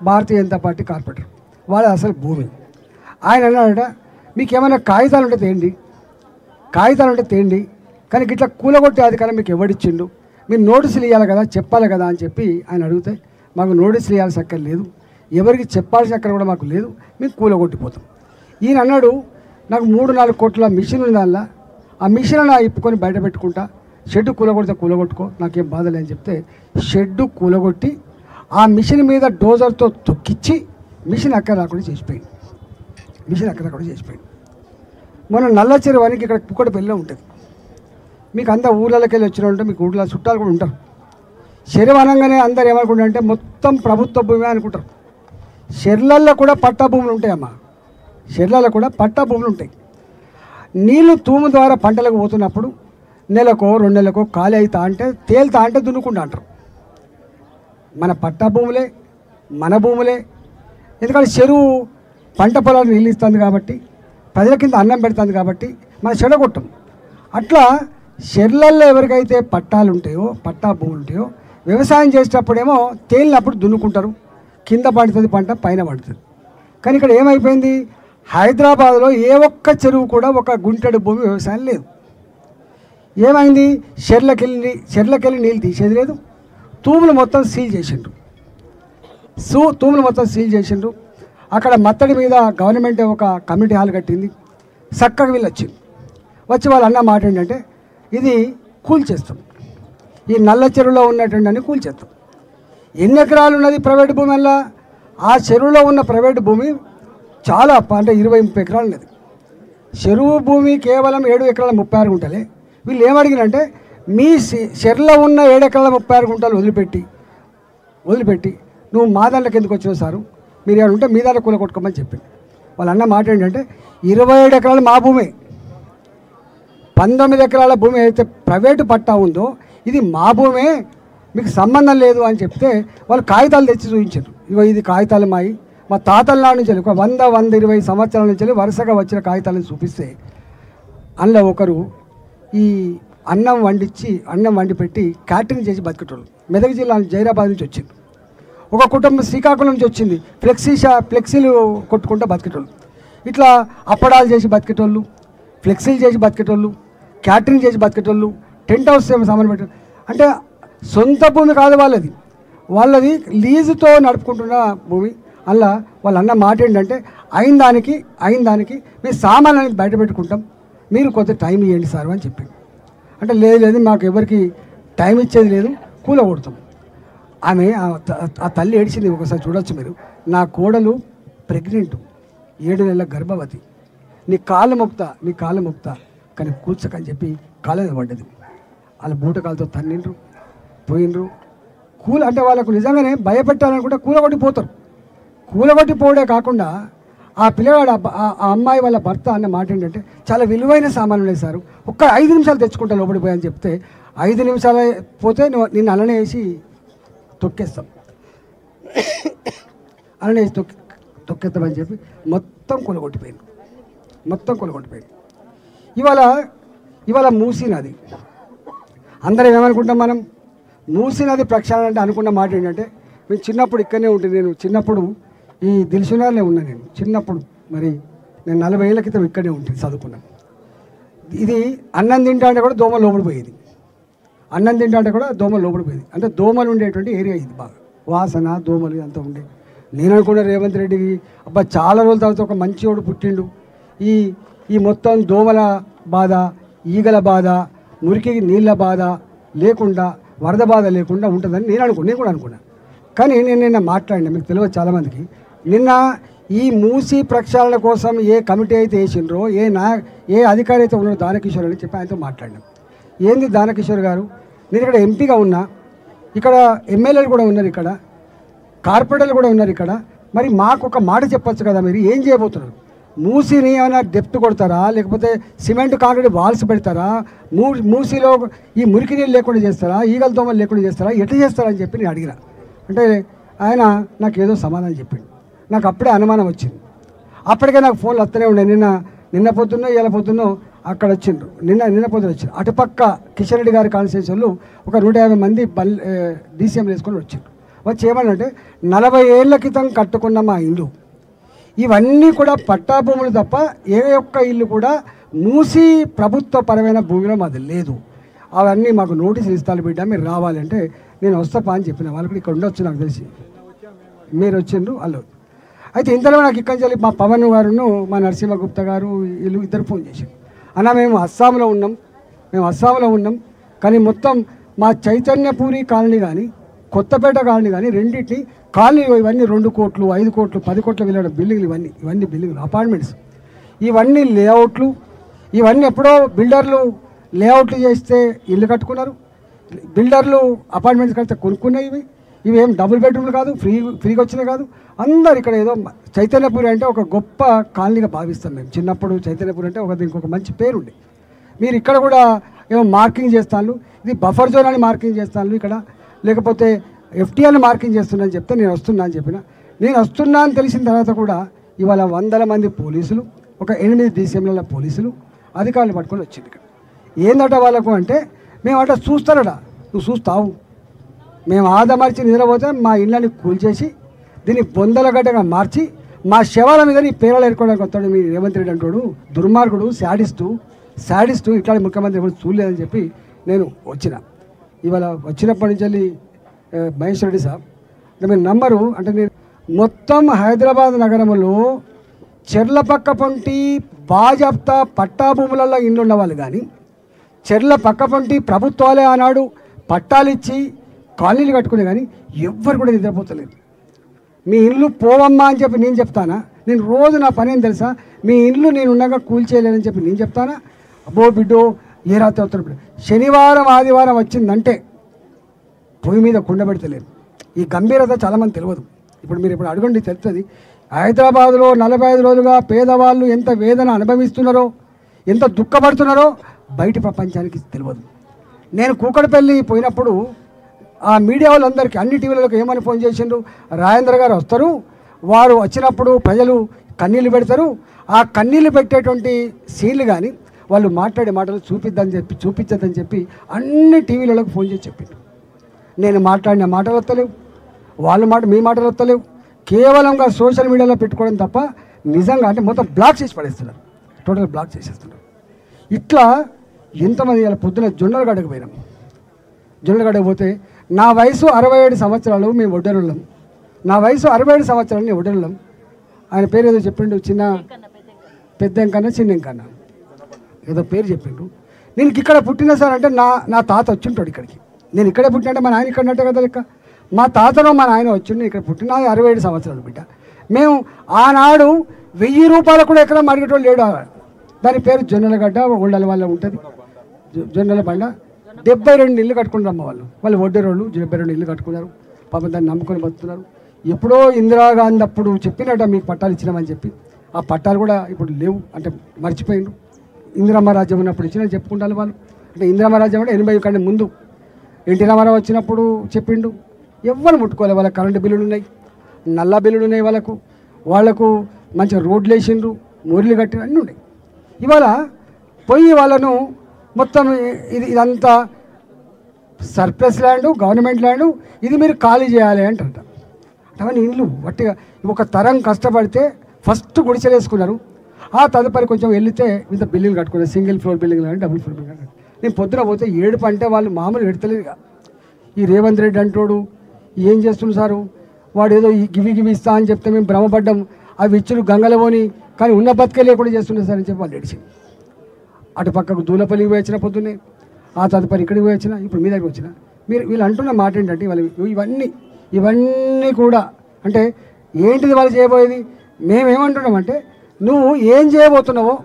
Bharatiya Janata party corporator, వాళ్ళది అసలు భూమి. ఆయన అన్నాడట, మీకు ఏమైనా కాగితాలు ఉంటే తేండి, కాగితాలు ఉంటే తేండి, కానీ ఇట్లా కూలగొట్టే అధికారం మీకు ఎవడిచ్చిండు, మీరు నోటీసులు ఇవ్వాలి కదా, చెప్పాలి కదా అని చెప్పి ఆయన అడిగితే, మాకు నోటీసులు ఇవ్వాల్సిన అక్కర్ లేదు, ఎవరికి చెప్పాల్సిన అక్కర కూడా మాకు లేదు, మేము కూలగొట్టిపోతాం. ఈయన అన్నాడు, నాకు 3-4 కోట్ల మిషన్ ఉంది, దానిలో ఆ మిషన్ నా ఇప్పుకొని బయట పెట్టుకుంటా, షెడ్డు కూలగొడితే కూలగొట్టుకో, నాకేం బాధ లేదని చెప్తే షెడ్డు కూలగొట్టి ఆ మిషన్ మీద డోజర్తో తొక్కిచ్చి మిషన్ అక్కడ రాకుండా చేసిపోయింది. మిషన్ అక్కడ రాకుండా చేసిపోయింది. మొన్న నల్ల చెరువానికి ఇక్కడ కుక్కడపల్లిలో ఉంటుంది, మీకు అంతా ఊళ్ళకి వెళ్ళి వచ్చిన ఉంటే మీకు ఊళ్ళో చుట్టాలు కూడా ఉంటారు. చెరువు అనగానే అందరు ఏమనుకుంటారంటే మొత్తం ప్రభుత్వ భూమి అనుకుంటారు. చెర్లల్లో కూడా పట్టా భూములు ఉంటాయమ్మా, చెర్లలో కూడా పట్టా భూములు ఉంటాయి. నీళ్లు తూము ద్వారా పంటలకు పోతున్నప్పుడు నెలకో 2 నెలలకో ఖాళీ అవుతా అంటే తేలుతా అంటే దున్నుకుంటా అంటారు. మన పట్టా భూములే, మన భూములే. ఎందుకంటే చెరువు పంట పొలాలు నీళ్ళు ఇస్తుంది కాబట్టి, ప్రజల కింద అన్నం పెడుతుంది కాబట్టి మన చెడగొట్టం. అట్లా చెర్లల్లో ఎవరికైతే పట్టాలు ఉంటాయో, పట్టా భూములు ఉంటాయో, వ్యవసాయం చేసేటప్పుడేమో తేలినప్పుడు దున్నుకుంటారు, కింద పడుతుంది పంట, పైన పడుతుంది. కానీ ఇక్కడ ఏమైపోయింది, హైదరాబాద్లో ఏ ఒక్క చెరువు కూడా ఒక గుంటెడు భూమి వ్యవసాయం లేదు. ఏమైంది, చెర్లకెళ్ళి నీళ్ళు తీసేది లేదు, తూములు మొత్తం సీల్ చేసిండ్రు. తూములు మొత్తం సీల్ చేసిండ్రు. అక్కడ మత్తడి మీద గవర్నమెంట్ ఒక కమ్యూనిటీ హాల్ కట్టింది, చక్కగా వీళ్ళు వచ్చింది. వచ్చి వాళ్ళు అన్న మాట ఏంటంటే, ఇది కూల్చేస్తాం, ఈ నల్ల చెరువులో ఉన్నటువంటి అని కూల్చేస్తాం. ఎన్ని ఎకరాలు ఉన్నది ప్రైవేట్ భూమి వల్ల, ఆ చెరువులో ఉన్న ప్రైవేట్ భూమి చాలా అంటే 20-30 ఎకరాలు ఉన్నది. చెరువు భూమి కేవలం 7 ఎకరాల 36 గుంటలే. వీళ్ళు ఏమడిగినంటే, మీ చెరువులో ఉన్న 7 ఎకరాల 36 గుంటలు వదిలిపెట్టి నువ్వు మా దాంట్లోకి ఎందుకు వచ్చినావు సారు, మీరు ఏమైనా ఉంటే మీ దాంట్లో కూల కొట్టుకోమని చెప్పింది. వాళ్ళు అన్న మాట ఏంటంటే, 27 ఎకరాలు మా భూమే, 19 ఎకరాల భూమి అయితే ప్రైవేటు పట్టా ఉందో ఇది మా భూమే, మీకు సంబంధం లేదు అని చెప్తే వాళ్ళు కాగితాలు తెచ్చి చూపించారు. ఇది కాగితాలు మా తాతల నాటి నుంచి ఒక 100-120 సంవత్సరాల నుంచి వరుసగా వచ్చిన కాగితాలను చూపిస్తే అందులో ఒకరు ఈ అన్నం వండి పెట్టి క్యాటరింగ్ చేసి బతికేటోళ్ళు. మెదక్ జిల్లా జైరాబాద్ నుంచి వచ్చింది. ఒక కుటుంబం శ్రీకాకుళం నుంచి వచ్చింది, ఫ్లెక్సీలు కొట్టుకుంటూ బతికేటోళ్ళు. ఇట్లా అప్పడాలు చేసి బతికేటోళ్ళు, ఫ్లెక్సీలు చేసి బతికేటోళ్ళు, క్యాటరింగ్ చేసి బతికేటోళ్ళు, టెంట్ హౌస్ సామాన్ పెట్టారు. అంటే సొంత భూమి కాదు వాళ్ళది లీజుతో నడుపుకుంటున్న భూమి. అలా వాళ్ళు అన్న మాట ఏంటంటే, అయిన దానికి మేము సామాన్లని బయట పెట్టుకుంటాం, మీరు కొంత టైం ఇవ్వండి సార్ అని చెప్పింది. అంటే లేదు మాకు ఎవరికి టైం ఇచ్చేది లేదు, కూల కొడతాం. ఆమె ఆ తల్లి ఏడిచింది, ఒకసారి చూడొచ్చు మీరు. నా కోడలు ప్రెగ్నెంట్, 7 నెలల గర్భవతి, నీ కాళ్ళు మొక్తా కానీ కూర్చకని చెప్పి కాళ్ళ మీద పడ్డది. వాళ్ళ బూటకాలతో తన్నిండ్రు, పోయినరు. అంటే వాళ్ళకు నిజంగానే భయపెట్టాలనుకుంటే కూలగొట్టిపోతారు. కూలగొట్టిపోవడే కాకుండా ఆ పిల్లవాడు ఆ అమ్మాయి వాళ్ళ భర్త అన్న మాట ఏంటంటే, చాలా విలువైన సామాన్లు ఉన్నాయి సార్, ఒక్క 5 నిమిషాలు తెచ్చుకుంటా లోపడిపోయని చెప్తే, 5 నిమిషాలు పోతే నిన్ను అలానే వేసి తొక్కేస్తాం, అలానే వేసి తొక్కేస్తామని చెప్పి మొత్తం కూలగొట్టిపోయింది. ఇవాళ మూసీ నది, అందరం ఏమనుకుంటాం మనం, మూసీ నది ప్రక్షాళన అంటే అనుకున్న మాట ఏంటంటే, మేము చిన్నప్పుడు ఇక్కడనే ఉంటుంది. నేను చిన్నప్పుడు ఈ దిల్సునార్లో ఉన్నా, నేను చిన్నప్పుడు నేను 40 ఏళ్ళ క్రితం ఇక్కడే ఉంటుంది చదువుకున్నాను. ఇది అన్నం తింటా అంటే కూడా దోమలు లోపడిపోయేది, అంటే దోమలు ఉండేటువంటి ఏరియా ఇది, బాగా వాసన దోమలు అంతా ఉండే. నేను అనుకున్న రేవంత్ రెడ్డికి అబ్బా చాలా రోజుల తర్వాత ఒక మంచివాడు పుట్టిండు, ఈ మొత్తం దోమల బాధ, ఈగల బాధ, మురికి నీళ్ళ బాధ లేకుండా, వరద బాధ లేకుండా ఉంటుందని నేను కూడా అనుకున్నాను. కానీ నేను నిన్న మాట్లాడినా, మీకు తెలియదు చాలామందికి, నిన్న ఈ మూసీ ప్రక్షాళన కోసం ఏ కమిటీ అయితే వేసిండ్రో, ఏ అధికారి అయితే ఉన్నారో దానకిషోర్ అని చెప్పి ఆయనతో మాట్లాడినాం. ఏంది దానకిషోర్ గారు, నేను ఇక్కడ ఎంపీగా ఉన్నా, ఇక్కడ ఎమ్మెల్యేలు కూడా ఉన్నారు, ఇక్కడ కార్పొరేటర్లు కూడా ఉన్నారు ఇక్కడ, మరి మాకు ఒక మాట చెప్పొచ్చు కదా, మీరు ఏం చేయబోతున్నారు? మూసీని ఏమైనా డెప్త్ కొడతారా, లేకపోతే సిమెంట్ కాంక్రీట్ వాల్స్ పెడతారా, మూసీలో ఈ మురికి నీళ్ళు లేకుండా చేస్తారా, ఈగల దోమలు లేకుండా చేస్తారా, ఎట్లా చేస్తారని చెప్పి నేను అడిగిన. అంటే ఆయన నాకు ఏదో సమాధానం చెప్పిండు. నాకు అప్పుడే అనుమానం వచ్చింది. అప్పటికే నాకు ఫోన్లు వస్తూనే ఉండే. నిన్న పొద్దున్నో ఇలా పొద్దున్నో అక్కడ వచ్చిండ్రు, నిన్న పొద్దున వచ్చిండ్రు. అటుపక్క కిషన్ రెడ్డి గారి కాన్స్టిట్యూన్సీ వాళ్ళు ఒక 150 మంది డీసీఎంలు వేసుకొని వచ్చిండ్రు. వచ్చి ఏమన్నంటే 40 ఏళ్ల క్రితం కట్టుకున్న మా ఇల్లు ఇవన్నీ కూడా పట్టా భూములు తప్ప ఏ ఒక్క ఇల్లు కూడా మూసి ప్రభుత్వ పరమైన భూమిలో మాది లేదు. అవన్నీ మాకు నోటీసులు ఇస్తాను బిడ్డ, మీరు రావాలంటే నేను వస్తాపా అని చెప్పిన. వాళ్ళు కూడా ఇక్కడ ఉండొచ్చు నాకు తెలిసి, మీరు వచ్చిండ్రు వాళ్ళు. అయితే ఇంతలో నాకు ఇక్కడి నుంచి మా పవన్ గారును మా నరసింహగుప్తా గారు వీళ్ళు ఇద్దరు ఫోన్ చేశారు. అన్న మేము అస్సాంలో ఉన్నాం కానీ మొత్తం మా చైతన్యపూరి కాలనీ కానీ కొత్తపేట కాలనీ కానీ రెండింటిని కాలనీ ఇవన్నీ 2 కోట్లు 5 కోట్లు 10 కోట్ల విలువ బిల్డింగ్లు ఇవన్నీ బిల్డింగ్లు అపార్ట్మెంట్స్ ఇవన్నీ లేఅవుట్లు ఇవన్నీ ఎప్పుడో బిల్డర్లు లేఅవుట్లు చేస్తే ఇల్లు కట్టుకున్నారు. బిల్డర్లు అపార్ట్మెంట్స్ కడితే కొనుక్కున్నాయి. ఇవి ఏం డబుల్ బెడ్రూమ్లు కాదు, ఫ్రీగా వచ్చినాయి కాదు. అందరు ఇక్కడ ఏదో చైతన్యపూరి అంటే ఒక గొప్ప కాలనీగా భావిస్తాం మేము. చిన్నప్పుడు చైతన్యపూరి అంటే దీనికి ఒక మంచి పేరుండే. మీరు ఇక్కడ కూడా ఏమో మార్కింగ్ చేస్తాను, ఇది బఫర్ జోన్ అని మార్కింగ్ చేస్తాను ఇక్కడ, లేకపోతే ఎఫ్టీఆర్ని మార్కింగ్ చేస్తున్నాను చెప్తే నేను వస్తున్నా అని చెప్పిన. నేను వస్తున్నా అని తెలిసిన తర్వాత కూడా ఇవాళ 100 మంది పోలీసులు, ఒక 8 DCMల పోలీసులు అధికారులు పట్టుకొని వచ్చింది ఇక్కడ. ఏందట వాళ్ళకు అంటే మేమట చూస్తారట, నువ్వు చూస్తావు, మేము ఆదమర్చి నిద్రపోతే మా ఇళ్ళని కూల్చేసి దీన్ని బొందల గడ్డగా మార్చి మా శవాల మీద నీ పేరాలు ఏర్కోవడానికి వస్తాడు మీ రేవంత్ రెడ్డి అంటాడు, దుర్మార్గుడు, శాడిస్టు ఇట్లాంటి ముఖ్యమంత్రి ఎవరు చూడలేదని చెప్పి నేను వచ్చిన. ఇవాళ వచ్చినప్పటి నుంచి మహేష్ రెడ్డి సాబ్ అంటే మీరు నమ్మరు, అంటే నేను మొత్తం హైదరాబాద్ నగరంలో చెర్ల పక్క పొంటి బాజాప్తా పట్టా భూములలో ఇల్లు ఉన్నవాళ్ళు కానీ చెర్ల పక్క పొంటి ప్రభుత్వాలే ఆనాడు పట్టాలు ఇచ్చి కాలనీలు కట్టుకునే కానీ ఎవ్వరు కూడా నిద్రపోతలేదు. మీ ఇల్లు పోవమ్మా అని చెప్పి నేను చెప్తానా? నేను రోజు నా పని ఏం తెలుసా, మీ ఇల్లు నేను ఉండగా కూల్చేయలేదని చెప్పి నేను చెప్తానా? అబ్బో బిడ్డో ఏ రాత్రి అవుతారు బిడ్డ, శనివారం ఆదివారం వచ్చిందంటే పొయ్యి మీద కుండ పెడతలేదు. ఈ గంభీరత చాలామంది తెలియదు. ఇప్పుడు మీరు ఇప్పుడు అడగండి తెలుస్తుంది. హైదరాబాద్లో 45 రోజులుగా పేదవాళ్ళు ఎంత వేదన అనుభవిస్తున్నారో, ఎంత దుఃఖపడుతున్నారో బయట ప్రపంచానికి తెలియదు. నేను కూకట్పల్లి పోయినప్పుడు ఆ మీడియా వాళ్ళందరికీ అన్ని టీవీలకు ఏమని ఫోన్ చేసిండ్రు, రాజేంద్ర గారు వస్తారు, వారు వచ్చినప్పుడు ప్రజలు కన్నీళ్ళు పెడతారు, ఆ కన్నీళ్ళు పెట్టేటువంటి సీన్లు కానీ వాళ్ళు మాట్లాడే మాటలు చూపించద్దని చెప్పి అన్ని టీవీలకు ఫోన్ చేసి చెప్పిండ్రు. నేను మాట్లాడిన మాటలు వస్తలేవు, మీ మాటలు వస్తలేవు, కేవలంగా సోషల్ మీడియాలో పెట్టుకోవడం తప్ప నిజంగా అంటే మొత్తం బ్లాక్ చేసి పడేస్తున్నారు, టోటల్ బ్లాక్ చేసేస్తున్నారు. ఇట్లా ఎంతమంది ఇలా పొద్దున జొన్నలగడ్డకు పోయినాం. జొన్నలగడ్డకు పోతే నా వయసు 67 సంవత్సరాలు, మేము ఒడ్డరుళ్ళం. నా వయసు 67 సంవత్సరాలు, నేను ఒడ్డరుళ్ళం. ఆయన పేరు ఏదో చెప్పిండు, పెద్దంకన్నా చిన్నంకన్నా ఏదో పేరు చెప్పిండు. నేను ఇక్కడ పుట్టిన సార్ అంటే నా తాత వచ్చింటాడు ఇక్కడికి. నేను ఇక్కడే పుట్టినంటే మా నాయన ఇక్కడన్నట్టే కదా లెక్క. మా తాతను మా నాయన వచ్చిండు, ఇక్కడ పుట్టిన 67 సంవత్సరాలు బిడ్డ. మేము ఆనాడు 1000 రూపాయలు కూడా ఎక్కడ మరిగేటోళ్ళు లేడు. దాని పేరు జొన్నలగడ్డ, ఉండల వల్ల ఉంటుంది జొన్నల బండ. 72 ఇల్లు కట్టుకుంటారు వాళ్ళు ఒడ్డేరోళ్ళు 72 ఇల్లు కట్టుకున్నారు. పాపం దాన్ని నమ్ముకొని బతుకుతున్నారు. ఎప్పుడో ఇందిరాగాంధీ అప్పుడు చెప్పినట్ట మీకు పట్టాలు ఇచ్చినామని చెప్పి, ఆ పట్టాలు కూడా ఇప్పుడు లేవు, అంటే మర్చిపోయిండ్రు. ఇందిరమ్మ రాజ్యం ఉన్నప్పుడు ఇచ్చిన చెప్పుకుంటారు వాళ్ళు. అంటే ఇందిరమ్మ రాజ్యం అంటే 80 కంటే ముందు ఎన్టీ రామారావు వచ్చినప్పుడు చెప్పిండు. ఎవ్వరు ముట్టుకోలే. వాళ్ళ కరెంటు బిల్లులు ఉన్నాయి, నల్ల బిల్లులు ఉన్నాయి, వాళ్ళకు మంచిగా రోడ్లు వేసిండ్రు, మోరీలు కట్టిన అన్నీ ఉన్నాయి. ఇవాళ పోయి వాళ్ళను మొత్తం ఇదంతా సర్ప్లస్ ల్యాండు, గవర్నమెంట్ ల్యాండు, ఇది మీరు ఖాళీ చేయాలి అంటారట. అవన్నీ ఇల్లు వట్టిగా ఒక తరం కష్టపడితే ఫస్ట్ గుడిసెలు వేసుకున్నారు. ఆ తదుపరి కొంచెం వెళితే ఇంత బిల్డింగ్ కట్టుకున్నారు, సింగిల్ ఫ్లోర్ బిల్డింగ్ కానీ డబుల్ ఫ్లోర్ బిల్డింగ్ కానీ. నేను పొద్దున పోతే ఏడుపు అంటే వాళ్ళు మామూలు ఎడతలేదు. ఈ రేవంత్ రెడ్డి అంటోడు ఏం చేస్తుంది సారు, వాడు ఏదో గివి ఇస్తా అని చెప్తే మేము భ్రమపడ్డాం, అవి ఇచ్చుడు గంగలో పోని, కానీ ఉన్న బతికే లేకుండా చేస్తున్నారు సార్ అని చెప్పి వాళ్ళు ఏడిచి అటు పక్కకు దూలపల్లికి పోయి వచ్చిన పొద్దున్నే, ఆ తదుపరి ఇక్కడికి పోయి వచ్చిన, ఇప్పుడు మీ దగ్గర వచ్చిన. వీళ్ళు అంటున్న మాట ఏంటంటే వాళ్ళు ఇవన్నీ కూడా అంటే ఏంటిది వాళ్ళు చేయబోయేది. మేమేమంటున్నామంటే నువ్వు ఏం చేయబోతున్నావో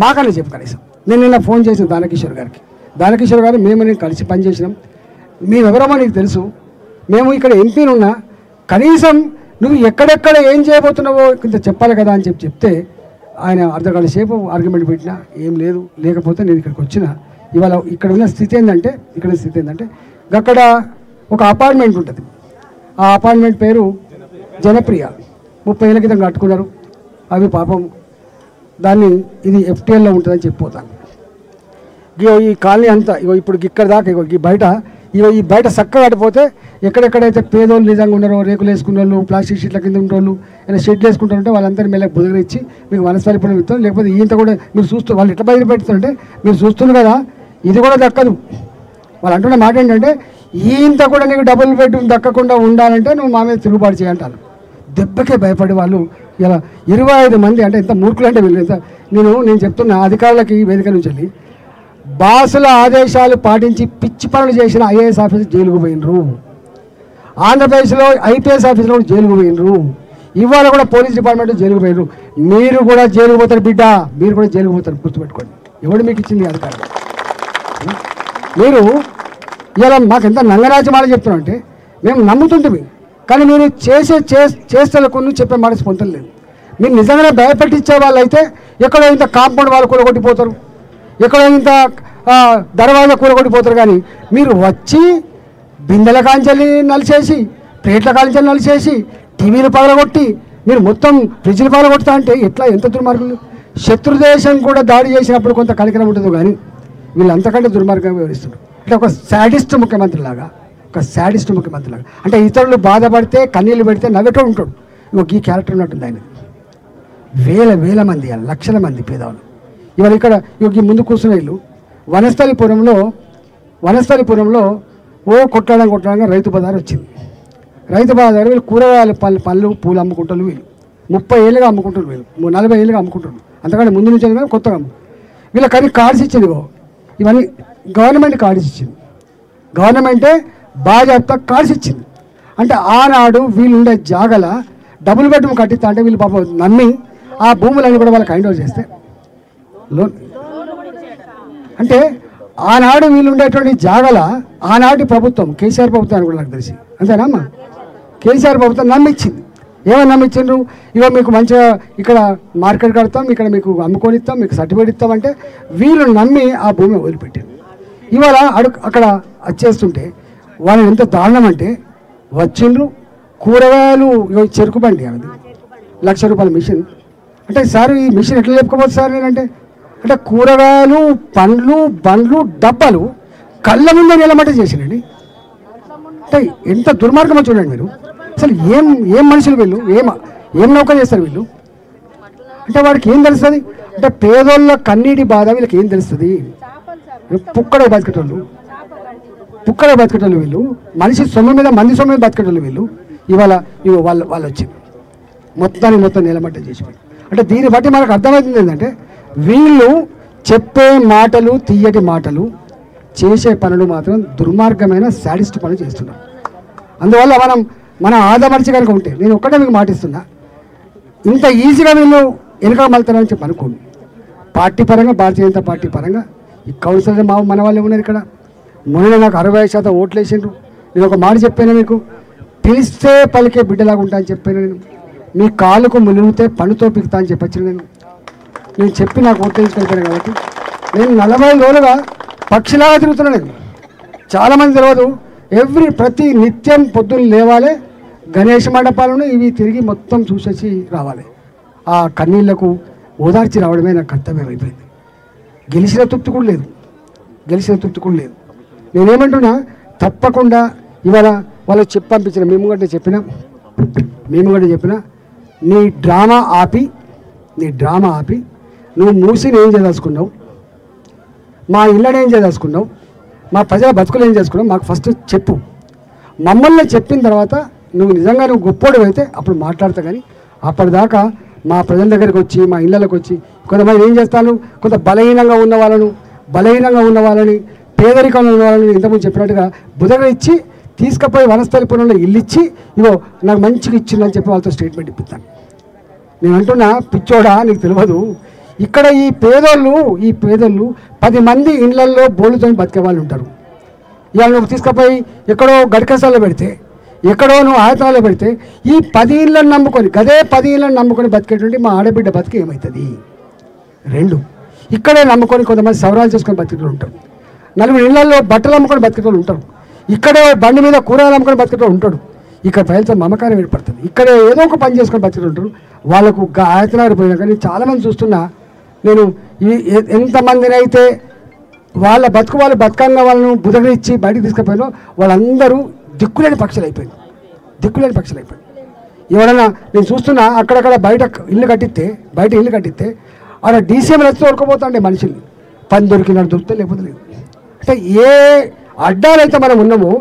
మాకన్నా చెప్పు కనీసం. నేను నిన్న ఫోన్ చేసిన దానకిషోర్ గారు నేను కలిసి పనిచేసినాం, మేమెవరమో నీకు తెలుసు, మేము ఇక్కడ ఎంపీనున్నా కనీసం నువ్వు ఎక్కడెక్కడ ఏం చేయబోతున్నావో కొంత చెప్పాలి కదా అని చెప్తే ఆయన అర్ధగంట సేపు ఆర్గ్యుమెంట్ పెట్టినా ఏం లేదు, లేకపోతే నేను ఇక్కడికి వచ్చిన. ఇవాళ ఇక్కడ ఉన్న స్థితి ఏంటంటే అక్కడ ఒక అపార్ట్మెంట్ ఉంటుంది, ఆ అపార్ట్మెంట్ పేరు జనప్రియ. 30 ఏళ్ళ క్రితం కట్టుకున్నారు. అవి పాపం దాన్ని ఇది FTLలో ఉంటుందని చెప్పిపోతాను. ఈ కాలనీ అంతా ఇప్పుడు ఇక్కడ దాకా ఈ బయట ఈ బయట చక్కగా ఆడిపోతే ఎక్కడెక్కడైతే పేదోళ్ళు నిజంగా ఉన్నారో, రేకులు వేసుకున్న వాళ్ళు, ప్లాస్టిక్ షీట్ల కింద ఉన్న వాళ్ళు, ఏదైనా షెడ్లు వేసుకుంటారంటే వాళ్ళందరినీ మెల్లగా బుదగరిచ్చి మీకు వనస్థలిపురం ఇస్తాం. లేకపోతే ఈంత కూడా మీరు చూస్తూ వాళ్ళు ఎట్లా బయట పెడుతుంటే మీరు చూస్తున్నారు కదా, ఇది కూడా దక్కదు. వాళ్ళు అంటున్న మాట ఏంటంటే ఈంత కూడా నీకు డబుల్ బెడ్రూమ్ దక్కకుండా ఉండాలంటే నువ్వు మా మీద తిరుగుబాటు చేయంటారు. దెబ్బకే భయపడే వాళ్ళు ఇలా 25 మంది, అంటే ఎంత మూర్ఖులు అంటే వీళ్ళు. నేను చెప్తున్నా అధికారులకి వేదిక నుంచి వెళ్ళి, బాసుల ఆదేశాలు పాటించి పిచ్చి పనులు చేసిన ఐఏఎస్ ఆఫీసర్ జైలుకు పోయినరు, ఆంధ్రప్రదేశ్లో ఐపీఎస్ ఆఫీసర్లు కూడా జైలుకు పోయినరు, ఇవాళ కూడా పోలీస్ డిపార్ట్మెంట్ జైలుకు పోయినరు. మీరు కూడా జైలుకు పోతారు బిడ్డ, మీరు కూడా జైలుకు పోతారు, గుర్తుపెట్టుకోండి. ఎవడు మీకు ఇచ్చింది అధికారం? మీరు ఇలా మాకు ఎంత నంగరాజ్యమాల చెప్తున్నా అంటే మేము నమ్ముతుంటే, కానీ మీరు చేస్తలకు చెప్పే మాట పొందలేదు. మీరు నిజంగానే భయపెట్టించే వాళ్ళు అయితే ఎక్కడో ఇంత కాంపౌండ్ వాళ్ళు కూలగొట్టిపోతారు, ఎక్కడో ఇంత దర్వాజా కూలగొట్టిపోతారు. కానీ మీరు వచ్చి బిందెల కాంచెల్ని నలిచేసి, ప్లేట్ల కాంచెల్ని నలిచేసి, టీవీలు పగలగొట్టి, మీరు మొత్తం ఫ్రిడ్జ్లు పగలగొడతా అంటే ఎట్లా, ఎంత దుర్మార్గులు. శత్రుదేశం కూడా దాడి చేసినప్పుడు కొంత కనికరం ఉంటుంది, కానీ వీళ్ళు అంతకంటే దుర్మార్గంగా వివరిస్తున్నారు. అంటే ఒక శాడిస్ట్ ముఖ్యమంత్రి లాగా, అంటే ఇతరులు బాధపడితే కన్నీళ్ళు పెడితే నవ్వేటో ఉంటాడు. ఈ క్యారెక్టర్ ఉన్నట్టుంది ఆయన. వేల మంది, లక్షల మంది పేదవాళ్ళు ఇవాళ ఇక్కడ ఈ ముందు కూర్చున్న వీళ్ళు వనస్థలిపురంలో కొట్టడంగా రైతు బజార్ వచ్చింది. రైతు బజార్ వీళ్ళు కూరగాయల పళ్ళు పూలు అమ్ముకుంటారు. వీళ్ళు 30 ఏళ్ళుగా అమ్ముకుంటారు, వీళ్ళు 40 ఏళ్ళుగా అమ్ముకుంటారు. అంతకంటే ముందు నుంచి కానీ కొత్తగా వీళ్ళ కానీ కార్డ్స్ ఇచ్చింది. ఇవన్నీ గవర్నమెంట్ కార్డ్స్ ఇచ్చింది. గవర్నమెంటే బాజాప్తా కార్డ్స్ ఇచ్చింది. అంటే ఆనాడు వీళ్ళుండే జాగల డబుల్ బెడ్రూమ్ కట్టిస్తా అంటే వీళ్ళు పాపం నమ్మి ఆ భూములన్నీ కూడా వాళ్ళకి హ్యాండ్ ఓవర్ చేస్తే లోన్, అంటే ఆనాడు వీళ్ళు ఉండేటువంటి జాగల ఆనాటి ప్రభుత్వం, కేసీఆర్ ప్రభుత్వం అని కూడా నాకు తెలిసి, అంతేనా అమ్మా? కేసీఆర్ ప్రభుత్వం నమ్మిచ్చింది. ఏమని నమ్మించిండ్రు? ఇక మీకు మంచిగా ఇక్కడ మార్కెట్ కడతాం, ఇక్కడ మీకు అమ్ముకొని ఇస్తాం, మీకు సర్టిఫికేట్ ఇస్తామంటే వీళ్ళు నమ్మి ఆ భూమి వదిలిపెట్టారు. ఇవాళ అక్కడ వచ్చేస్తుంటే వాళ్ళు ఎంత దారుణం అంటే వచ్చిండ్రు కూరగాయలు, చెరుకు బండి అది ₹1,00,000 మిషన్. అంటే సార్ ఈ మిషన్ ఎట్లా లేపుకోవచ్చు సార్ నేనంటే, అంటే కూరగాయలు, పండ్లు, బండ్లు, డబ్బాలు కళ్ళ ముందే నిలబట్టే చేసినండి. అంటే ఎంత దుర్మార్గమో చూడండి మీరు. అసలు ఏం మనుషులు వీళ్ళు, ఏం నౌకలు చేస్తారు వీళ్ళు. అంటే వాడికి ఏం తెలుస్తుంది? అంటే పేదోళ్ళ కన్నీటి బాధ వీళ్ళకి ఏం తెలుస్తుంది? పుక్కడే బతికేటోళ్ళు వీళ్ళు, మనిషి సొమ్ము మీద, మంది సొమ్ము మీద బతికేటోళ్ళు వీళ్ళు. ఇవాళ వాళ్ళు వచ్చి మొత్తం నిలబట్టే చేసి, అంటే దీన్ని బట్టి మనకు అర్థమవుతుంది ఏంటంటే వీళ్ళు చెప్పే మాటలు తీయటి మాటలు, చేసే పనులు మాత్రం దుర్మార్గమైన శాడిస్ట్ పనులు చేస్తున్నారు. అందువల్ల మనం ఆదమర్చి కనుక ఉంటే, నేను ఒక్కటే మీకు మాటిస్తున్నా, ఇంత ఈజీగా వీళ్ళు వెనుక మళ్తారని చెప్పి అనుకోండి. పార్టీ పరంగా, భారతీయ జనతా పార్టీ పరంగా ఈ కౌన్సిలర్ మన వాళ్ళే ఉన్నారు ఇక్కడ. మొన్న నాకు 65% ఓట్లు వేసిండ్రు. నేను ఒక మాట చెప్పాను మీకు, పిలిస్తే పలికే బిడ్డలాగా ఉంటా అని చెప్పాను నేను. మీ కాలుకు మునిగితే పనుతో పిలుతా అని చెప్పచ్చు నేను చెప్పి నాకు ఓట్లు వేసుకెళ్ళిపోయాను. కాబట్టి నేను 40 రోజులుగా పక్షిలాగా తిరుగుతున్నాను. నేను చాలామంది తెలియదు, ప్రతి నిత్యం పొద్దున్న లేవాలి, గణేష్ మండపాలను ఇవి తిరిగి మొత్తం చూసేసి రావాలి. ఆ కన్నీళ్లకు ఓదార్చి రావడమే నాకు కర్తవ్యం అయిపోయింది. గెలిచిన తృప్తి కూడా లేదు. నేనేమంటున్నా, తప్పకుండా ఇవాళ వాళ్ళు పంపించిన మేము కూడా చెప్పిన నీ డ్రామా ఆపి నువ్వు మూసిని ఏం చేయదలుచుకున్నావు, మా ఇళ్ళని ఏం చేయదలుచుకున్నావు, మా ప్రజల బతుకులు ఏం చేసుకున్నావు మాకు ఫస్ట్ చెప్పు. మమ్మల్ని చెప్పిన తర్వాత నువ్వు నిజంగా గొప్పోడు అయితే అప్పుడు మాట్లాడతా. కానీ అప్పటిదాకా మా ప్రజల దగ్గరికి వచ్చి, మా ఇళ్ళకి వచ్చి కొంతమంది ఏం చేస్తాను, కొంత బలహీనంగా ఉన్న వాళ్ళని పేదరికంలో ఉన్న వాళ్ళని ఇంతకుముందు చెప్పినట్టుగా బుధగా ఇచ్చి తీసుకుపోయి వనస్థలిపురంలో ఇల్లు ఇచ్చి, ఇగో నాకు మంచిగా ఇచ్చిందని చెప్పి వాళ్ళతో స్టేట్మెంట్ ఇప్పిస్తాను. నేను అంటున్నా, పిచ్చోడా నీకు తెలియదు, ఇక్కడ ఈ పేదోళ్ళు 10 మంది ఇళ్లల్లో బోళ్ళుతో బతికే వాళ్ళు ఉంటారు. ఇవాళ నువ్వు తీసుకుపోయి ఎక్కడో గడికసాల్లో పెడితే, ఎక్కడో నువ్వు ఆయతనాల్లో పెడితే, ఈ 10 ఇళ్ళని నమ్ముకొని బతికేటువంటి మా ఆడబిడ్డ బతికి ఏమవుతుంది? 2 ఇక్కడే నమ్ముకొని కొంతమంది సవరాలు చేసుకొని బతికేటోళ్ళు ఉంటారు. 4 ఇళ్లలో బట్టలు అమ్ముకొని బతికేటోళ్ళు ఉంటారు. ఇక్కడే బండి మీద కూరగాయలు అమ్ముకొని బతికేటోళ్ళు ఉంటాడు. ఇక్కడ ప్రజలతో మమకారం ఏర్పడుతుంది. ఇక్కడే ఏదో ఒక పని చేసుకొని బతికేటోళ్ళు ఉంటారు. వాళ్ళకు ఆయతనాలు పోయినా కానీ చాలామంది చూస్తున్నా నేను, ఎంతమందిని అయితే వాళ్ళ బతుకు వాళ్ళు బతకంగా వాళ్ళను బుధగిచ్చి బయటికి తీసుకుపోయినా వాళ్ళందరూ దిక్కులేని పక్షులు అయిపోయింది. ఎవడన్నా నేను చూస్తున్నా అక్కడక్కడ బయట ఇల్లు కట్టిస్తే ఆడ డీసీఎంలు వచ్చి దొరకపోతాండే మనుషుల్ని, పని దొరికినట్టు దొరికితే లేకపోతే లేదు. అంటే ఏ అడ్డాలైతే మనం ఉన్నామో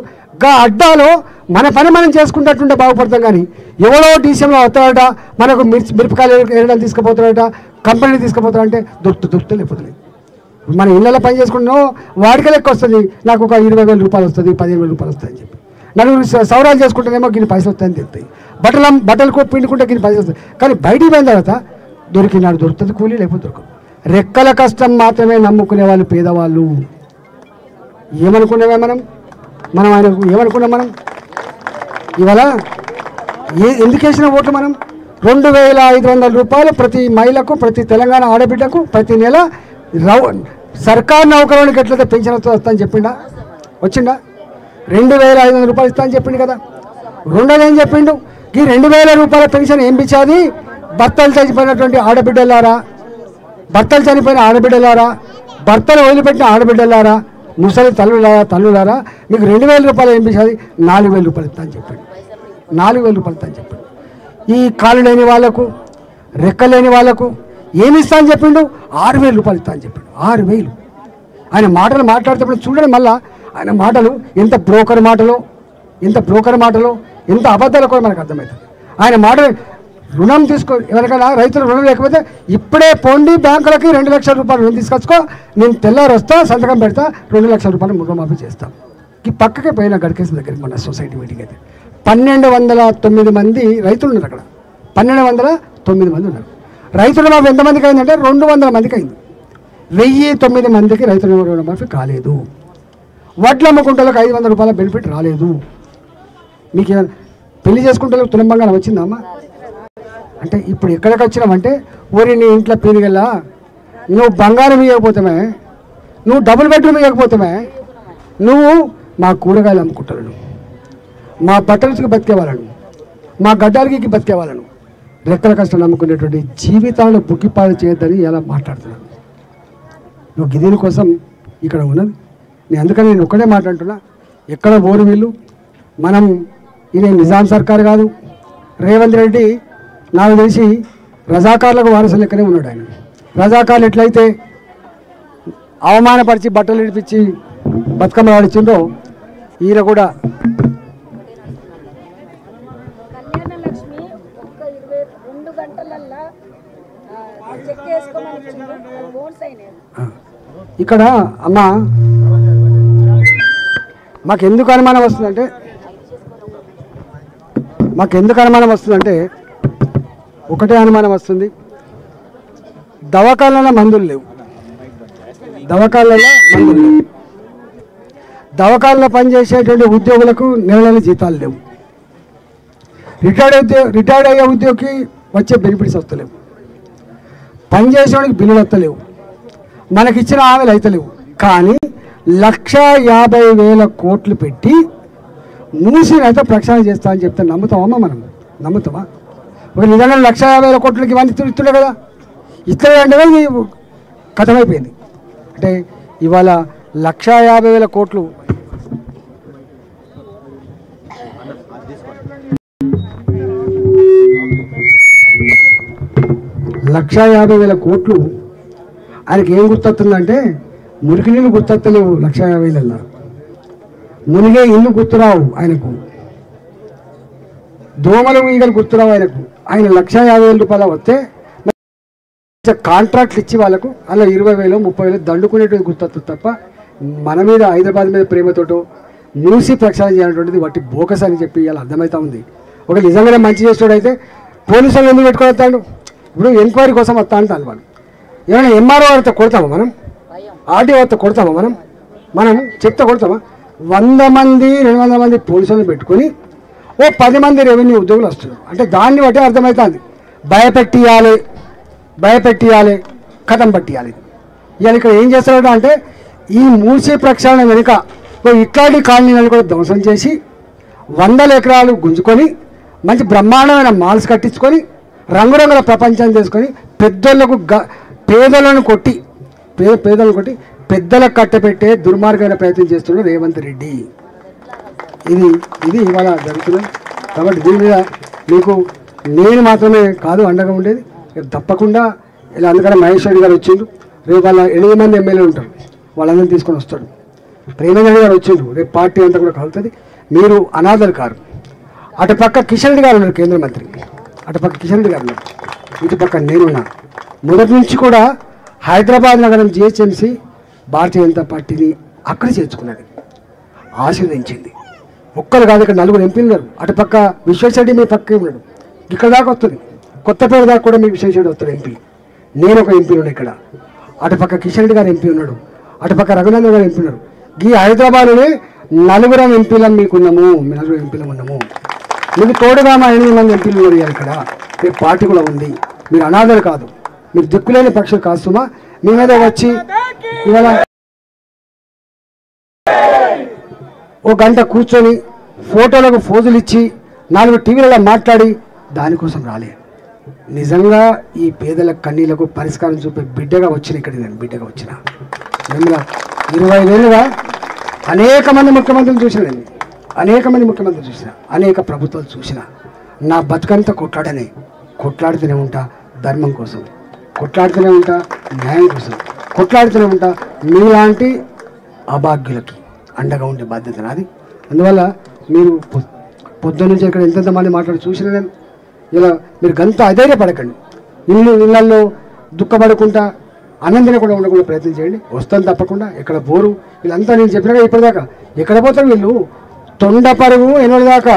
గా అడ్డాలో మన పని మనం చేసుకుంటట్టుంటే బాగుపడతాం. కానీ ఎవరో డీసీఎంలో వస్తాడట, మనకు మిరపకాయలు ఏరడానికి తీసుకుపోతాడట, కంపెనీ తీసుకుపోతాడంటే దొరికితే లేకపోతే లేదు. మన ఇళ్ళలో పని చేసుకుంటున్నాం వాడికి లెక్క వస్తుంది, నాకు ఒక 20,000 రూపాయలు వస్తుంది, 15,000 రూపాయలు వస్తాయని చెప్పి. నలుగురు సౌరాలు చేసుకుంటేనేమో గిన్ని పైసలు వస్తాయని తెలుస్తాయి, బట్టలు పిండుకుంటే గిన్ని పైసలు వస్తాయి. కానీ బయటికి పోయిన తర్వాత దొరికినాడు దొరుకుతుంది కూలీ, లేకపోతే దొరకదు. రెక్కల కష్టం మాత్రమే నమ్ముకునే వాళ్ళు పేదవాళ్ళు. ఏమనుకున్నామే మనం ఆయనకు ఏమనుకున్నాం? మనం ఇవాళ ఎందుకు వేసిన ఓట్లు? మనం 2,500 రూపాయలు ప్రతి మహిళకు, ప్రతి తెలంగాణ ఆడబిడ్డకు ప్రతి నెల సర్కారు నౌకరునికి ఎట్లయితే పెన్షన్ వస్తా అని చెప్పిండా? వచ్చిండా? 2,500 రూపాయలు ఇస్తా అని చెప్పిండు కదా. రెండోది ఏం చెప్పిండు? ఈ 2,000 రూపాయల పెన్షన్ ఏం పిచ్చాది? భర్తలు చనిపోయిన ఆడబిడ్డలారా, భర్తలు వదిలిపెట్టిన ఆడబిడ్డలారా, ముసలి తల్లులారా, మీకు 2,000 రూపాయలు ఏం పిచ్చాది? 4,000 రూపాయలు ఇస్తా అని చెప్పిండు. 4,000 రూపాయలు ఇస్తా అని చెప్పిండు. ఈ కాళ్ళు లేని వాళ్ళకు, రెక్కలేని వాళ్ళకు ఏమి ఇస్తా అని చెప్పిండు? 6,000 రూపాయలు ఇస్తా అని చెప్పిండు. 6,000. ఆయన మాటలు మాట్లాడుతున్నప్పుడు చూడండి, మళ్ళీ ఆయన మాటలు ఎంత బ్రోకర్ మాటలో, ఎంత అబద్ధాలు కూడా మనకు అర్థమవుతుంది. ఆయన మాటలు రుణం ఎవరికైనా రైతులు రుణం లేకపోతే ఇప్పుడే పోండి బ్యాంకులకి 2 లక్షల రూపాయలు రుణం తీసుకొచ్చుకో, నేను తెల్లారు వస్తా, సంతకం పెడతా, 2 లక్షల రూపాయలు రుణమాఫీ చేస్తాం. ఈ పక్కకే పోయిన గడికేసిన దగ్గరికి మన సొసైటీ మీటింగ్ అయితే 1,209 మంది రైతులు ఉన్నారు. అక్కడ 1,209 మంది ఉన్నారు. రైతుల మాఫీ ఎంతమందికి అయిందంటే 200 మందికి అయింది. 1,009 మందికి రైతుల రుణమాఫీ కాలేదు. వడ్ల అమ్ముకుంటలకు 500 రూపాయల బెనిఫిట్ రాలేదు. మీకు ఏమైనా పెళ్లి చేసుకుంటే తులం బంగారం వచ్చిందా అమ్మా? అంటే ఇప్పుడు ఎక్కడికి వచ్చినామంటే, ఊరి నీ ఇంట్లో పీరిగల్లా నువ్వు బంగారం ఇవ్వకపోతామే, నువ్వు డబుల్ బెడ్రూమ్ ఇవ్వకపోతామే, నువ్వు మా కూరగాయలు అమ్ముకుంటాను, మా బట్టలకి బతికేవాళ్ళను, మా గడ్డాలకి బతికేవాళ్ళను, రెక్కల కష్టం నమ్ముకునేటువంటి జీవితాలను బుక్కిపాలు చేయొద్దని ఎలా మాట్లాడుతున్నాను. నువ్వు గిదీని కోసం ఇక్కడ ఉన్నది. అందుకని నేను ఒక్కడే మాట్లాడుతున్నా, ఎక్కడ ఓరు వీళ్ళు. మనం ఇది నిజాం సర్కారు కాదు. రేవంత్ రెడ్డి నాకు తెలిసి రజాకార్లకు వారసులు లెక్కనే ఉన్నాడు. ఆయన రజాకార్లు ఎట్లయితే అవమానపరిచి బట్టలు ఇడిపించి బతుకమ్మ ఆడిచిందో, ఈయన కూడా ఇక్కడ అమ్మ మాకెందుకు అనుమానం వస్తుందంటే ఒకటే అనుమానం వస్తుంది, దవాఖానాలలో మందులు లేవు, దవాఖానాలో పనిచేసేటువంటి ఉద్యోగులకు నెల జీతాలు లేవు, రిటైర్డ్ అయ్యే ఉద్యోగికి వచ్చే బెనిఫిట్స్ వస్తలేవు, పనిచేసేవాడికి బిల్లులు వస్తలేవు, మనకిచ్చిన హామీలు అయితలేవు. కానీ 1,50,000 కోట్లు పెట్టి మూసినైతే ప్రక్షాళన చేస్తా అని చెప్తే నమ్ముతామమ్మా? మనం నమ్ముతామా? ఒక నిజంగా 1,50,000 కోట్లకి ఇవన్నీ ఇస్తుండే కదా, ఇట్లా అంటే కథమైపోయింది. అంటే ఇవాళ 1,50,000 కోట్లు 1,50,000 కోట్లు ఆయనకి ఏం గుర్తొస్తుందంటే, మురికి నీళ్ళు గుర్తొత్తలేవు 1,50,000. మునిగే ఇల్లు గుర్తురావు ఆయనకు, దోమలు ఈగలు గుర్తురావు ఆయనకు. ఆయన 1,50,000 రూపాయలు వస్తే కాంట్రాక్ట్లు ఇచ్చి వాళ్ళకు అలా 20,000 30,000 దండుకునేటువంటి గుర్తొస్తుంది తప్ప మన మీద హైదరాబాద్ మీద ప్రేమతోటో మూసి ప్రక్షాళన చేయాలనేటువంటిది వాటి బోకస్ అని చెప్పి ఇలా అర్థమవుతా ఉంది. ఒక నిజంగానే మంచి చేసేవాడైతే పోలీసులు ఎందుకు పెట్టుకొని? ఇప్పుడు ఎంక్వైరీ కోసం వస్తా అంటాను వాళ్ళు. ఏమైనా ఎంఆర్ఓ వారితో కొడతామా మనం? ఆర్డీఓ వారితో కొడతామా మనం చెప్తే కొడతామా? 100 మంది 200 మంది పోలీసులను పెట్టుకొని ఓ 10 మంది రెవెన్యూ ఉద్యోగులు వస్తున్నారు అంటే దాన్ని బట్టి అర్థమవుతుంది. భయపెట్టియాలి, కథం పట్టియాలి. ఇవాళ ఇక్కడ ఏం చేస్తారట అంటే, ఈ మూసీ ప్రక్షాళన వెనుక ఇట్లాంటి కాలనీలను కూడా ధ్వంసం చేసి 100 ఎకరాలు గుంజుకొని మంచి బ్రహ్మాండమైన మాల్స్ కట్టించుకొని రంగురంగుల ప్రపంచం చేసుకొని పేదలను కొట్టి పెద్దలకు కట్టపెట్టే దుర్మార్గమైన ప్రయత్నం చేస్తున్నాడు రేవంత్ రెడ్డి. ఇది ఇవాళ జరుగుతున్నది. కాబట్టి దీని మీద మీకు నేను మాత్రమే కాదు అండగా ఉండేది, తప్పకుండా ఇలా. అందుకని మహేష్ రెడ్డి గారు వచ్చిండు, రేపు వాళ్ళ 8 మంది ఎమ్మెల్యేలు ఉంటారు, వాళ్ళందరినీ తీసుకొని వస్తాడు. ప్రేమేంద్ర రెడ్డి గారు వచ్చిండు, రేపు పార్టీ అంతా కూడా కలుగుతుంది. మీరు అనాథలు కారు. అటుపక్క కిషన్ రెడ్డి గారు ఉన్నారు కేంద్ర మంత్రి, అటుపక్క కిషన్ రెడ్డి గారు ఉన్నారు, ఇటుపక్క నేనున్నా. మొదటి నుంచి కూడా హైదరాబాద్ నగరం జిహెచ్ఎంసీ భారతీయ జనతా పార్టీని అక్కడ చేర్చుకున్నది, ఆశీర్వదించింది. ఒక్కరు కాదు, ఇక్కడ 4 ఎంపీలు ఉన్నారు. అటుపక్క విశ్వేశ్వరరెడ్డి మీ పక్కే ఉన్నాడు, ఇక్కడ దాకా వస్తుంది. కొత్తపేట దాకా కూడా మీ విశ్వేశ్వరరెడ్డి వస్తాడు ఎంపీ. నేను ఒక ఎంపీ ఉన్నాడు ఇక్కడ. అటుపక్క కిషన్ రెడ్డి గారు ఎంపీ ఉన్నాడు, అటుపక్క రఘునందన్ గారు ఎంపీ ఉన్నారు. ఈ హైదరాబాద్లోనే 4 ఎంపీలను మీకున్నాము, 4 ఎంపీలు ఉన్నాము. మీకు తోడుగా మా 8 మంది ఎంపీలు ఉన్నారు ఇక్కడ. రేపు పార్టీ కూడా ఉంది. మీరు అనాథలు కాదు, మీరు దిక్కులేని పక్షులు కాస్తుమా. మీ మీద వచ్చి ఇవాళ ఒక గంట కూర్చొని ఫోటోలకు ఫోజులు ఇచ్చి 4 టీవీలలో మాట్లాడి దానికోసం రాలే. నిజంగా ఈ పేదల కన్నీళ్లకు పరిష్కారం చూపే బిడ్డగా వచ్చిన ఇక్కడికి నేను బిడ్డగా వచ్చిన. నిజంగా 25 ఏళ్ళుగా అనేక మంది ముఖ్యమంత్రులు చూసిన నేను, అనేక మంది ముఖ్యమంత్రులు చూసిన, అనేక ప్రభుత్వాలు చూసిన. నా బతుకంతా కొట్లాడుతూనే ఉంటా, ధర్మం కోసం కొట్లాడుతూనే ఉంటా, న్యాయం కోసం కొట్లాడుతూనే ఉంటా. మీలాంటి అభాగ్యులకి అండగా ఉండే బాధ్యత నాది. అందువల్ల మీరు పొద్దున్న నుంచి ఇక్కడ ఎంతెంతమంది మాట్లాడి చూసిన నేను. ఇలా మీరు గంత అధైర్యపడకండి, ఇళ్ళల్లో దుఃఖపడకుండా ఆనందన కూడా ఉండకుండా ప్రయత్నం చేయండి. వస్తాను తప్పకుండా. ఎక్కడ బోరు వీళ్ళంతా నేను చెప్పినాక ఇప్పటిదాకా ఎక్కడ పోతారు వీళ్ళు? తొండ పరుగు 8 దాకా,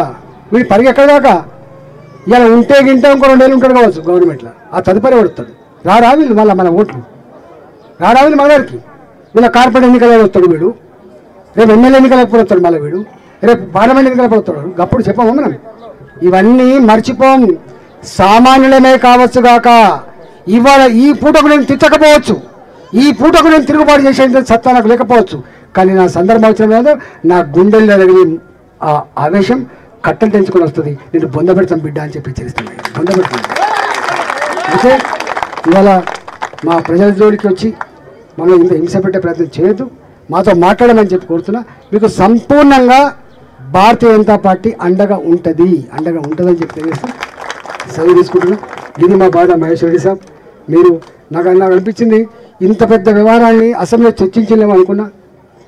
వీళ్ళు పరుగు ఎక్కడ దాకా? ఇలా ఉంటే గింటే ఇంకో 2 ఏళ్ళు ఉంటాడు కావచ్చు గవర్నమెంట్లో, ఆ తదుపరి పడుతాడు. రారా వీళ్ళు మళ్ళీ మన ఓట్లు, రారా వీళ్ళు మన దగ్గరికి. వీళ్ళ కార్పొరేట్ ఎన్నికలు వస్తాడు వీడు, రేపు ఎమ్మెల్యే ఎన్నికలకు వస్తాడు, మళ్ళీ వీడు రేపు పార్లమెంట్ ఎన్నికలకు వస్తాడు. అప్పుడు చెప్పాము మనం, ఇవన్నీ మర్చిపోం. సామాన్యులమే కావచ్చు గాక, ఇవాళ ఈ పూటకు నేను తిట్టకపోవచ్చు, ఈ పూటకు నేను తిరుగుబాటు చేసేంత సత్తా నాకు లేకపోవచ్చు, కానీ నా సందర్భం వచ్చిన మీద నా గుండెల్లో తగిలి ఆ ఆవేశం కట్టలు తెంచుకొని వస్తుంది. నేను బొందపెడతాం బిడ్డ అని చెప్పి హెచ్చరిస్తున్నాను, బొందపెడుతున్నాను. అయితే ఇవాళ మా ప్రజల జోలికి వచ్చి మనం ఇంత హింస పెట్టే ప్రయత్నం చేయొద్దు, మాతో మాట్లాడమని చెప్పి కోరుతున్నా. మీకు సంపూర్ణంగా భారతీయ జనతా పార్టీ అండగా ఉంటుందని చెప్పి తెలియజేస్తూ సెలవు తీసుకుంటున్నా. ఇది మా బాధ. మహేష్ రెడ్డి సాబ్, మీరు నాకు అనిపించింది ఇంత పెద్ద వ్యవహారాన్ని అసెంబ్లీలో చర్చించలేము అనుకున్నా.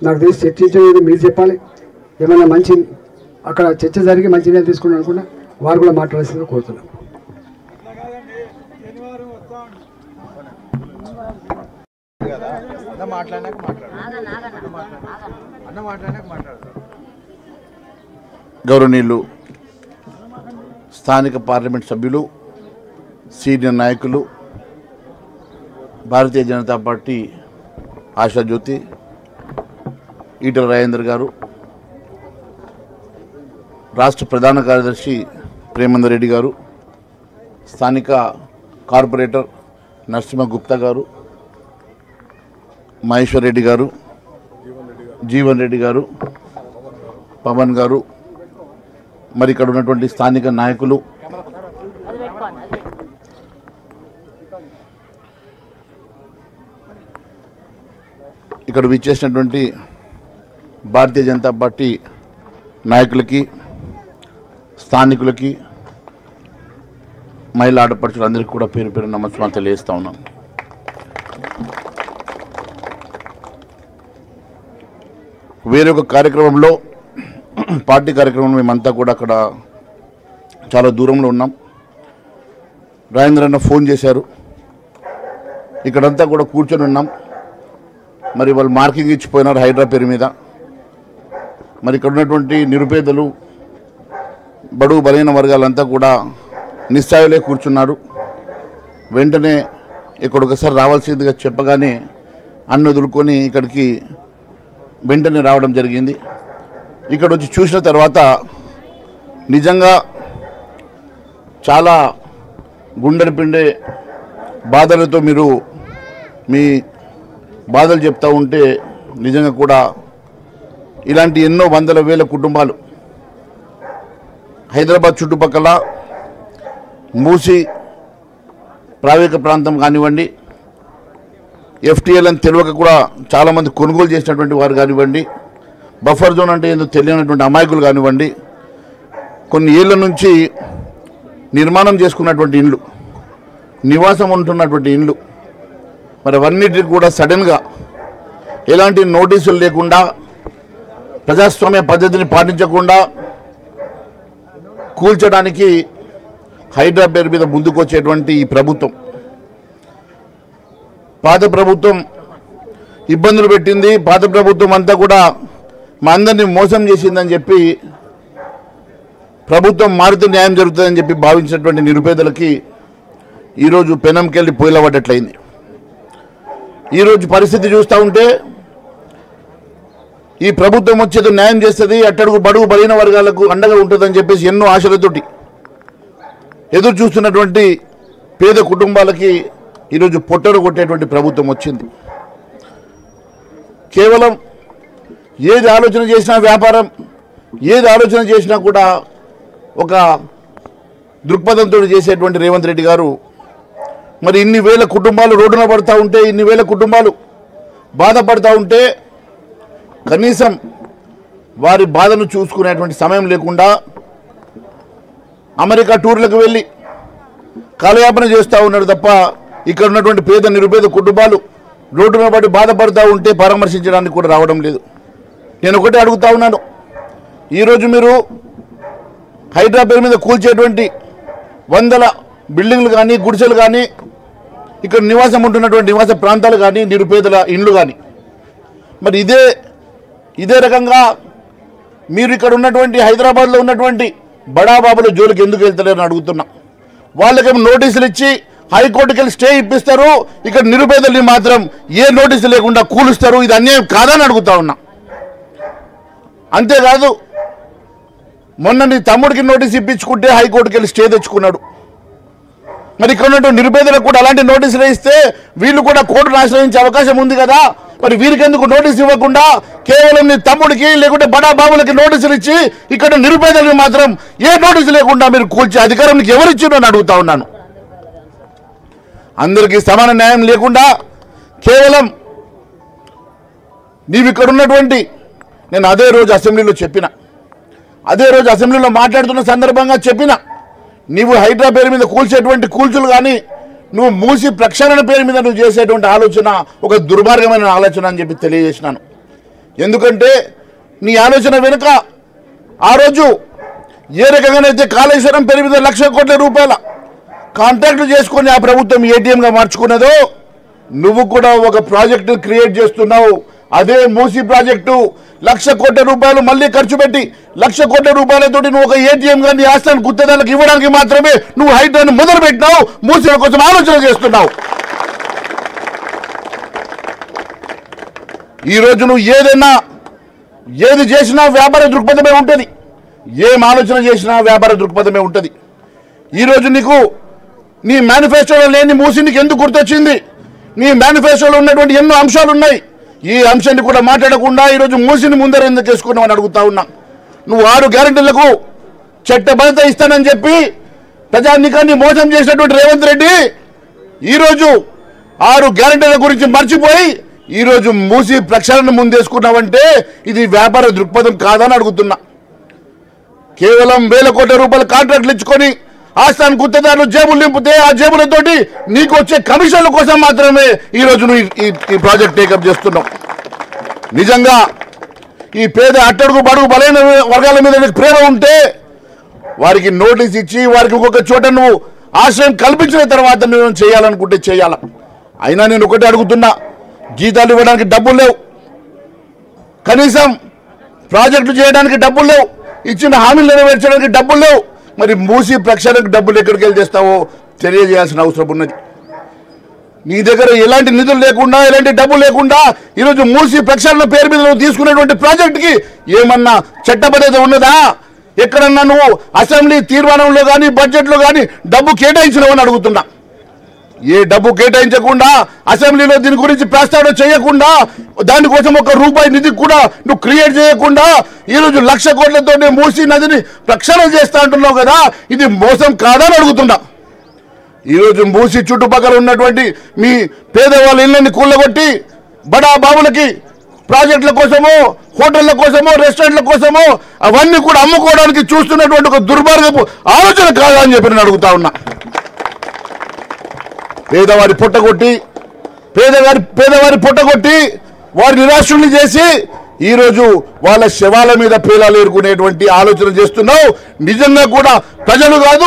నాకు తెలిసి చర్చించలేదు, మీరు చెప్పాలి. ఏమైనా మంచి అక్కడ చర్చ జరిగి మంచి నిర్ణయం తీసుకున్నాను అనుకున్నా, వారు కూడా మాట్లాడాల్సిందిగా కోరుతున్నాను. గౌరవనీయులు స్థానిక పార్లమెంట్ సభ్యులు, సీనియర్ నాయకులు, భారతీయ జనతా పార్టీ ఆశాజ్యోతి ఈటల రాజేందర్ గారు, రాష్ట్ర ప్రధాన కార్యదర్శి ప్రేమేందర్ రెడ్డి గారు, స్థానిక కార్పొరేటర్ నరసింహ గుప్తా గారు, మహేశ్వర్ రెడ్డి గారు, జీవన్ రెడ్డి గారు, పవన్ గారు, మరి ఇక్కడ ఉన్నటువంటి స్థానిక నాయకులు, ఇక్కడ విచ్చేసినటువంటి భారతీయ జనతా పార్టీ నాయకులకి, స్థానికులకి, మహిళా ఆడపడుచులందరికీ కూడా పేరు పేరు నమస్కారం తెలియజేస్తా ఉన్నాం. వేరొక కార్యక్రమంలో, పార్టీ కార్యక్రమంలో మేమంతా కూడా అక్కడ చాలా దూరంలో ఉన్నాం. రాజేంద్ర అన్న ఫోన్ చేశారు, ఇక్కడంతా కూడా కూర్చొని ఉన్నాం. మరి వాళ్ళు మార్కింగ్ ఇచ్చిపోయినారు హైడ్రా పేరు మీద. మరి ఇక్కడ ఉన్నటువంటి నిరుపేదలు, బడుగు బలహీన వర్గాలంతా కూడా నిస్సాయులే కూర్చున్నారు. వెంటనే ఇక్కడ ఒకసారి రావాల్సిందిగా చెప్పగానే అన్ని వదులుకొని ఇక్కడికి వెంటనే రావడం జరిగింది. ఇక్కడ వచ్చి చూసిన తర్వాత నిజంగా చాలా గుండెని పిండే బాధలతో మీరు మీ బాధలు చెప్తూ ఉంటే నిజంగా కూడా ఇలాంటి ఎన్నో వందల వేల కుటుంబాలు హైదరాబాద్ చుట్టుపక్కల మూసి ప్రావేక ప్రాంతం కానివ్వండి, FTL అని తెలియక కూడా చాలామంది కొనుగోలు చేసినటువంటి వారు కానివ్వండి, బఫర్ జోన్ అంటే ఏందో తెలియనటువంటి అమాయకులు కానివ్వండి, కొన్ని ఏళ్ళ నుంచి నిర్మాణం చేసుకున్నటువంటి ఇండ్లు, నివాసం ఉంటున్నటువంటి ఇండ్లు, మరి అవన్నిటికి కూడా సడన్గా ఎలాంటి నోటీసులు లేకుండా, ప్రజాస్వామ్య పద్ధతిని పాటించకుండా కూల్చడానికి హైడ్రా పేరు మీద ముందుకొచ్చేటువంటి ఈ ప్రభుత్వం, పాత ప్రభుత్వం ఇబ్బందులు పెట్టింది, పాత ప్రభుత్వం అంతా కూడా మా అందరినీ మోసం చేసిందని చెప్పి, ప్రభుత్వం మారితే న్యాయం జరుగుతుందని చెప్పి భావించినటువంటి నిరుపేదలకి ఈరోజు పెనంకెళ్ళి పోయిలబడ్డట్లయింది. ఈరోజు పరిస్థితి చూస్తూ ఉంటే ఈ ప్రభుత్వం వచ్చేది న్యాయం చేస్తుంది, అట్టడుగు బడుగు బలిన వర్గాలకు అండగా ఉంటుందని చెప్పేసి ఎన్నో ఆశలతోటి ఎదురు చూస్తున్నటువంటి పేద కుటుంబాలకి ఈరోజు పొట్టను కొట్టేటువంటి ప్రభుత్వం వచ్చింది. కేవలం ఏది ఆలోచన చేసినా వ్యాపారం, ఏది ఆలోచన చేసినా కూడా ఒక దృక్పథంతో చేసేటువంటి రేవంత్ రెడ్డి గారు మరి ఇన్ని వేల కుటుంబాలు రోడ్డున పడుతూ ఉంటే, ఇన్ని వేల కుటుంబాలు బాధపడుతూ ఉంటే కనీసం వారి బాధను చూసుకునేటువంటి సమయం లేకుండా అమెరికా టూర్లకు వెళ్ళి కాలయాపన చేస్తూ ఉన్నాడు తప్ప ఇక్కడ ఉన్నటువంటి పేద నిరుపేద కుటుంబాలు రోడ్డున పడి బాధపడుతూ ఉంటే పరామర్శించడానికి కూడా రావడం లేదు. నేను ఒకటే అడుగుతా ఉన్నాను, ఈరోజు మీరు హైడ్రా పేరు మీద కూల్చేటువంటి వందల బిల్డింగ్లు కానీ, గుడిసెలు కానీ, ఇక్కడ నివాసం ఉంటున్నటువంటి నివాస ప్రాంతాలు కానీ, నిరుపేదల ఇండ్లు కానీ, మరి ఇదే రకంగా మీరు ఇక్కడ ఉన్నటువంటి హైదరాబాద్లో ఉన్నటువంటి బడాబాబుల జోలికి ఎందుకు వెళ్తలేరని అడుగుతున్నా. వాళ్ళకేమో నోటీసులు ఇచ్చి హైకోర్టుకి వెళ్ళి స్టే ఇప్పిస్తారు, ఇక్కడ నిరుపేదల్ని మాత్రం ఏ నోటీసు లేకుండా కూలుస్తారు. ఇది అన్యాయం కాదని అడుగుతా ఉన్నా. అంతేకాదు, మొన్న నీ తమ్ముడికి నోటీస్ ఇప్పించుకుంటే హైకోర్టుకి వెళ్ళి స్టే తెచ్చుకున్నాడు. మరి ఇక్కడ ఉన్నటువంటి నిరుపేదలకు కూడా అలాంటి నోటీసులు ఇస్తే వీళ్ళు కూడా కోర్టును ఆశ్రయించే అవకాశం ఉంది కదా. మరి వీరికి ఎందుకు నోటీసు ఇవ్వకుండా కేవలం నీ తమ్ముడికి లేకుంటే బడా బాబులకి నోటీసులు ఇచ్చి ఇక్కడ నిరుపేదలకు మాత్రం ఏ నోటీసు లేకుండా మీరు కూల్చే అధికారం నీకు ఎవరిచ్చిందో అని అడుగుతా ఉన్నాను. అందరికీ సమాన న్యాయం లేకుండా కేవలం నీవు ఇక్కడ ఉన్నటువంటి, నేను అదే రోజు అసెంబ్లీలో మాట్లాడుతున్న సందర్భంగా చెప్పిన, నీవు హైడ్రా పేరు మీద కూల్చేటువంటి కూల్చులు కానీ, నువ్వు మూసి ప్రక్షాళన పేరు మీద నువ్వు చేసేటువంటి ఆలోచన ఒక దుర్మార్గమైన ఆలోచన అని చెప్పి తెలియజేసినాను. ఎందుకంటే నీ ఆలోచన వెనుక ఆ రోజు ఏ రకంగానైతే కాళేశ్వరం పేరు మీద 1,00,000 కోట్ల రూపాయల కాంట్రాక్టులు చేసుకొని ఆ ప్రభుత్వం ఏటీఎంగా మార్చుకున్నదో, నువ్వు కూడా ఒక ప్రాజెక్టు క్రియేట్ చేస్తున్నావు. అదే మూసి ప్రాజెక్టు 1,00,000 కోట్ల రూపాయలు మళ్ళీ ఖర్చు పెట్టి 1,00,000 కోట్ల రూపాయలతో నువ్వు ఒక ఏటీఎం కానీ ఆస్థానం గుత్తేదానికి ఇవ్వడానికి మాత్రమే నువ్వు హైడ్రాను మొదలు పెట్టినావు, మూసిన కోసం ఆలోచన చేస్తున్నావు. ఈరోజు నువ్వు ఏది చేసినా వ్యాపార దృక్పథమే ఉంటుంది, ఏం ఆలోచన చేసినా వ్యాపార దృక్పథమే ఉంటుంది. ఈరోజు నీకు నీ మేనిఫెస్టోలో లేని మూసి నీకు ఎందుకు గుర్తొచ్చింది? నీ మేనిఫెస్టోలో ఉన్నటువంటి ఎన్నో అంశాలు ఉన్నాయి. ఈ అంశాన్ని కూడా మాట్లాడకుండా ఈరోజు మూసిని ముందర ఎందుకు చేసుకున్నావు అని అడుగుతా ఉన్నా. నువ్వు 6 గ్యారెంటీలకు చట్టబద్ధత ఇస్తానని చెప్పి ప్రజానీకాన్ని మోసం చేసినటువంటి రేవంత్ రెడ్డి ఈరోజు 6 గ్యారెంటీల గురించి మర్చిపోయి ఈరోజు మూసి ప్రక్షాళన ముందేసుకున్నావంటే ఇది వ్యాపార దృక్పథం కాదని అడుగుతున్నా. కేవలం 1,000 కోట్ల రూపాయల కాంట్రాక్ట్లు ఇచ్చుకొని ఆస్థాన గుత్తదారులు జేబులు నింపితే ఆ జేబులతోటి నీకు వచ్చే కమిషన్ల కోసం మాత్రమే ఈరోజు నువ్వు ఈ ప్రాజెక్ట్ టేకప్ చేస్తున్నావు. నిజంగా ఈ పేద అట్టడుగు బడుగు బలైన వర్గాల మీద నీకు ప్రేమ ఉంటే వారికి నోటీస్ ఇచ్చి వారికి ఒక్కొక్క చోట నువ్వు ఆశ్రయం కల్పించిన తర్వాత నువ్వు చేయాలనుకుంటే చేయాల. అయినా నేను ఒకటి అడుగుతున్నా, జీతాలు ఇవ్వడానికి డబ్బులు లేవు, కనీసం ప్రాజెక్టులు చేయడానికి డబ్బులు లేవు, ఇచ్చిన హామీలు నెరవేర్చడానికి డబ్బులు లేవు. మరి మూసి ప్రక్షాళనకు డబ్బులు ఎక్కడికి వెళ్ళి చేస్తావో తెలియజేయాల్సిన అవసరం ఉన్నది. నీ దగ్గర ఎలాంటి నిధులు లేకుండా, ఎలాంటి డబ్బు లేకుండా ఈరోజు మూసి ప్రక్షాళన పేరు మీద నువ్వు తీసుకునేటువంటి ప్రాజెక్టుకి ఏమన్నా చట్టబద్ధత ఉన్నదా? ఎక్కడన్నా నువ్వు అసెంబ్లీ తీర్మానంలో కానీ బడ్జెట్లో కానీ డబ్బు కేటాయించినవని అడుగుతున్నా. ఏ డబ్బు కేటాయించకుండా, అసెంబ్లీలో దీని గురించి ప్రస్తావన చేయకుండా, దానికోసం ₹1 నిధి కూడా నువ్వు క్రియేట్ చేయకుండా ఈరోజు 1,00,000 కోట్లతోనే మూసి నదిని ప్రక్షాళన చేస్తా అంటున్నావు కదా, ఇది మోసం కాదని అడుగుతున్నా. ఈరోజు మూసి చుట్టుపక్కల ఉన్నటువంటి మీ పేదవాళ్ళ ఇళ్ళని కూలగొట్టి బడా బాబులకి ప్రాజెక్టుల కోసమో హోటళ్ల కోసమో రెస్టారెంట్ల కోసమో అవన్నీ కూడా అమ్ముకోవడానికి చూస్తున్నటువంటి ఒక దుర్మార్గపు ఆలోచన కాదా అని చెప్పి నేను అడుగుతా ఉన్నా. పేదవారి పొట్టగొట్టి వారి నిరాశుల్ని చేసి ఈరోజు వాళ్ళ శవాల మీద పేలాలు ఏరుకునేటువంటి ఆలోచన చేస్తున్నావు. నిజంగా కూడా ప్రజలు కాదు